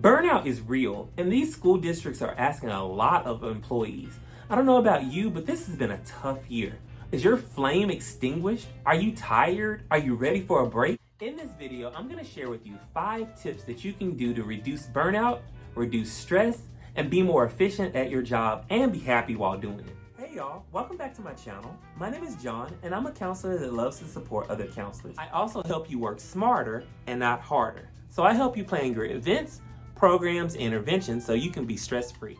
Burnout is real, and these school districts are asking a lot of employees. I don't know about you, but this has been a tough year. Is your flame extinguished? Are you tired? Are you ready for a break? In this video, I'm gonna share with you 5 tips that you can do to reduce burnout, reduce stress, and be more efficient at your job and be happy while doing it. Hey y'all, welcome back to my channel. My name is John, and I'm a counselor that loves to support other counselors. I also help you work smarter and not harder. So I help you plan your events, programs, and interventions so you can be stress-free.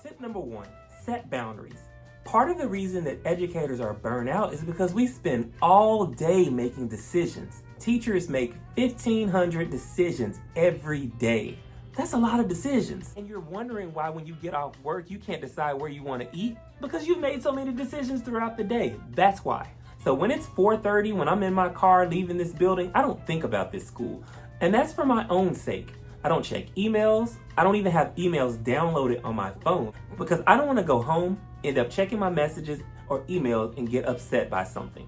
Tip number 1, set boundaries. Part of the reason that educators are burned out is because we spend all day making decisions. Teachers make 1,500 decisions every day. That's a lot of decisions. And you're wondering why when you get off work, you can't decide where you want to eat? Because you've made so many decisions throughout the day. That's why. So when it's 4:30, when I'm in my car leaving this building, I don't think about this school. And that's for my own sake. I don't check emails. I don't even have emails downloaded on my phone because I don't want to go home, end up checking my messages or emails and get upset by something.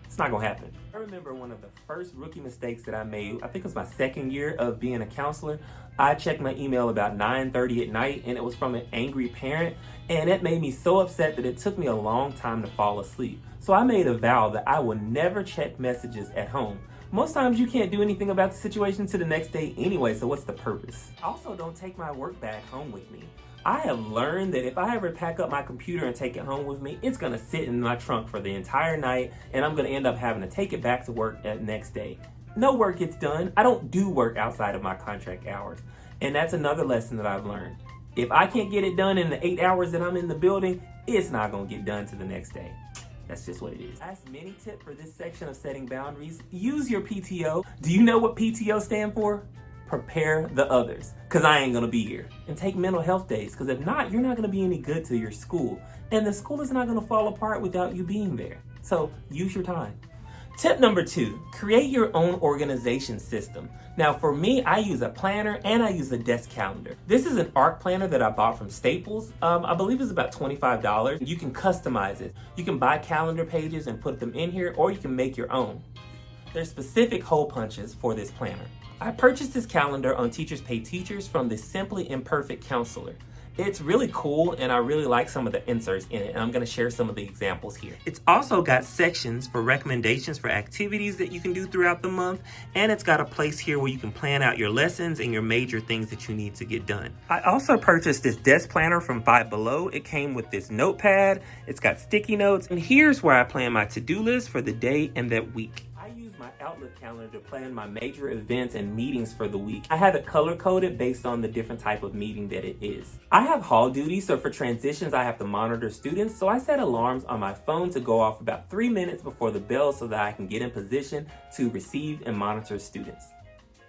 It's not gonna happen. I remember one of the first rookie mistakes that I made, I think it was my second year of being a counselor. I checked my email about 9:30 at night and it was from an angry parent, and it made me so upset that it took me a long time to fall asleep. So I made a vow that I would never check messages at home. Most times you can't do anything about the situation to the next day anyway, so what's the purpose? Also, don't take my work bag home with me. I have learned that if I ever pack up my computer and take it home with me, it's gonna sit in my trunk for the entire night and I'm gonna end up having to take it back to work the next day. No work gets done. I don't do work outside of my contract hours. And that's another lesson that I've learned. If I can't get it done in the 8 hours that I'm in the building, it's not gonna get done to the next day. That's just what it is. Last mini tip for this section of setting boundaries, use your PTO. Do you know what PTO stand for? Prepare the others, because I ain't gonna be here. And take mental health days, because if not, you're not gonna be any good to your school. And the school is not gonna fall apart without you being there. So use your time. Tip number 2, create your own organization system. Now for me, I use a planner and I use a desk calendar. This is an ARC planner that I bought from Staples. I believe it's about $25. You can customize it. You can buy calendar pages and put them in here, or you can make your own. There's specific hole punches for this planner. I purchased this calendar on Teachers Pay Teachers from the Simply Imperfect Counselor. It's really cool and I really like some of the inserts in it, and I'm gonna share some of the examples here. It's also got sections for recommendations for activities that you can do throughout the month, and it's got a place here where you can plan out your lessons and your major things that you need to get done. I also purchased this desk planner from Five Below. It came with this notepad, it's got sticky notes, and here's where I plan my to-do list for the day and that week. My Outlook calendar to plan my major events and meetings for the week. I have it color coded based on the different type of meeting that it is. I have hall duty, so for transitions I have to monitor students, so I set alarms on my phone to go off about 3 minutes before the bell so that I can get in position to receive and monitor students.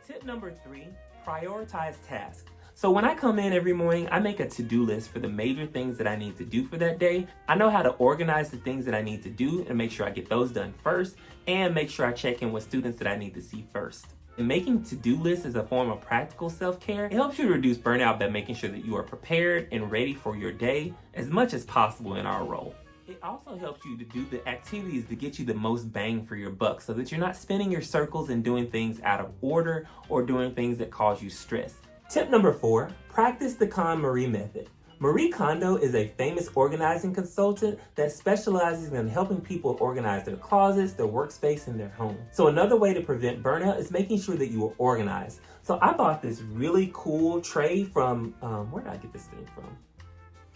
Tip number 3, prioritize tasks. So when I come in every morning, I make a to-do list for the major things that I need to do for that day. I know how to organize the things that I need to do and make sure I get those done first, and make sure I check in with students that I need to see first. And making to-do lists is a form of practical self-care. It helps you to reduce burnout by making sure that you are prepared and ready for your day as much as possible in our role. It also helps you to do the activities that get you the most bang for your buck so that you're not spinning your circles and doing things out of order or doing things that cause you stress. Tip number 4, practice the KonMari method. MariKondo is a famous organizing consultant that specializes in helping people organize their closets, their workspace, and their home. So another way to prevent burnout is making sure that you are organized. So I bought this really cool tray from, where did I get this thing from?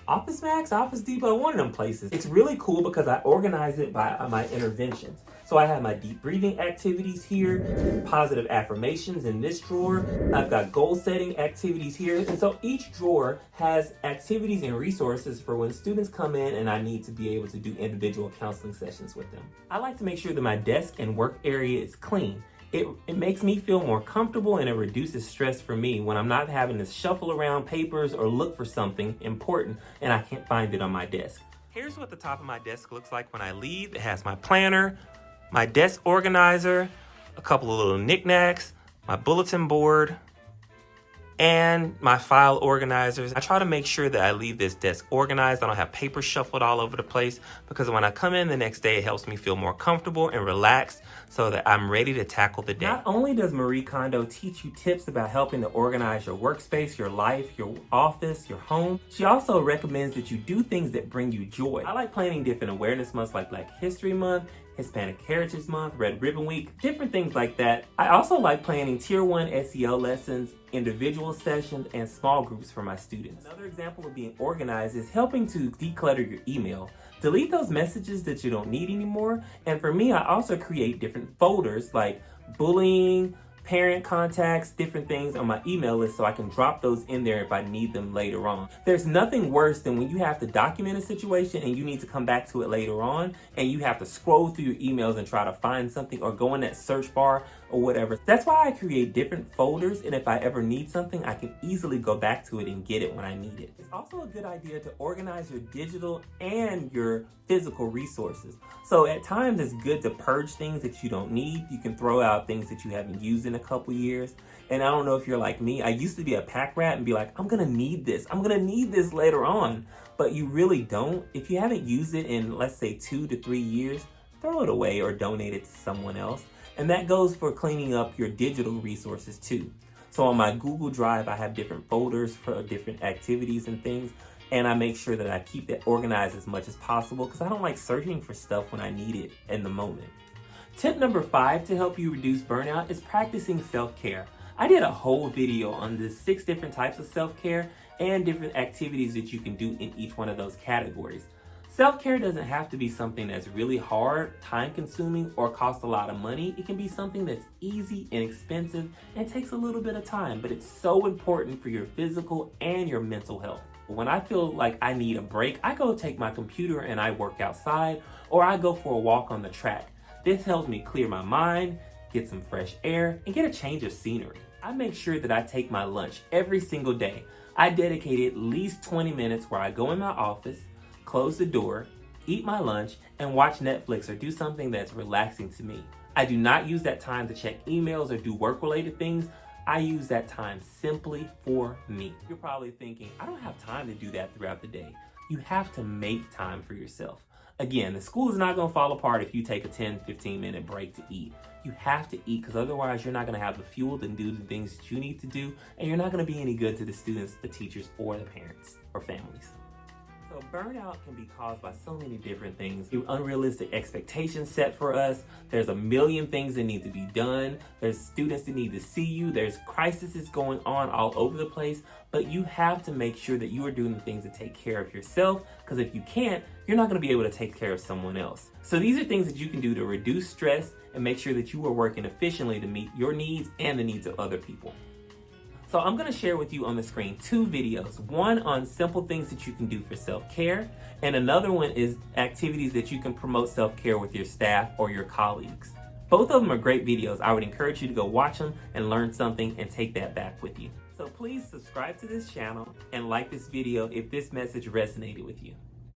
Office Max, Office Depot, one of them places. It's really cool because I organize it by my interventions. So I have my deep breathing activities here, positive affirmations in this drawer. I've got goal setting activities here. And so each drawer has activities and resources for when students come in and I need to be able to do individual counseling sessions with them. I like to make sure that my desk and work area is clean. It makes me feel more comfortable and it reduces stress for me when I'm not having to shuffle around papers or look for something important and I can't find it on my desk. Here's what the top of my desk looks like when I leave. It has my planner, my desk organizer, a couple of little knickknacks, my bulletin board, and my file organizers. I try to make sure that I leave this desk organized. I don't have paper shuffled all over the place, because when I come in the next day, it helps me feel more comfortable and relaxed so that I'm ready to tackle the day. Not only does MariKondo teach you tips about helping to organize your workspace, your life, your office, your home, she also recommends that you do things that bring you joy. I like planning different awareness months like Black History Month, Hispanic Heritage Month, Red Ribbon Week, different things like that. I also like planning Tier 1 SEL lessons, individual sessions, and small groups for my students. Another example of being organized is helping to declutter your email. Delete those messages that you don't need anymore. And for me, I also create different folders like bullying, parent contacts, different things on my email list so I can drop those in there if I need them later on. There's nothing worse than when you have to document a situation and you need to come back to it later on and you have to scroll through your emails and try to find something or go in that search bar or whatever. That's why I create different folders, and if I ever need something, I can easily go back to it and get it when I need it. It's also a good idea to organize your digital and your physical resources. So at times it's good to purge things that you don't need. You can throw out things that you haven't used in a couple years. And I don't know if you're like me, I used to be a pack rat and be like, I'm gonna need this. I'm gonna need this later on. But you really don't. If you haven't used it in, let's say, 2 to 3 years, throw it away or donate it to someone else. And that goes for cleaning up your digital resources too. So on my Google Drive, I have different folders for different activities and things. And I make sure that I keep that organized as much as possible because I don't like searching for stuff when I need it in the moment. Tip number 5 to help you reduce burnout is practicing self-care. I did a whole video on the 6 different types of self-care and different activities that you can do in each one of those categories. Self-care doesn't have to be something that's really hard, time-consuming, or costs a lot of money. It can be something that's easy, inexpensive, and takes a little bit of time, but it's so important for your physical and your mental health. When I feel like I need a break, I go take my computer and I work outside, or I go for a walk on the track. This helps me clear my mind, get some fresh air, and get a change of scenery. I make sure that I take my lunch every single day. I dedicate at least 20 minutes where I go in my office, close the door, eat my lunch, and watch Netflix or do something that's relaxing to me. I do not use that time to check emails or do work-related things. I use that time simply for me. You're probably thinking, I don't have time to do that throughout the day. You have to make time for yourself. Again, the school is not gonna fall apart if you take a 10, 15-minute break to eat. You have to eat because otherwise you're not gonna have the fuel to do the things that you need to do, and you're not gonna be any good to the students, the teachers, or the parents or families. So burnout can be caused by so many different things. Unrealistic expectations set for us. There's a million things that need to be done. There's students that need to see you. There's crises going on all over the place. But you have to make sure that you are doing the things to take care of yourself, because if you can't, you're not going to be able to take care of someone else. So these are things that you can do to reduce stress and make sure that you are working efficiently to meet your needs and the needs of other people. So I'm going to share with you on the screen 2 videos, one on simple things that you can do for self-care, and another one is activities that you can promote self-care with your staff or your colleagues. Both of them are great videos. I would encourage you to go watch them and learn something and take that back with you. So please subscribe to this channel and like this video if this message resonated with you.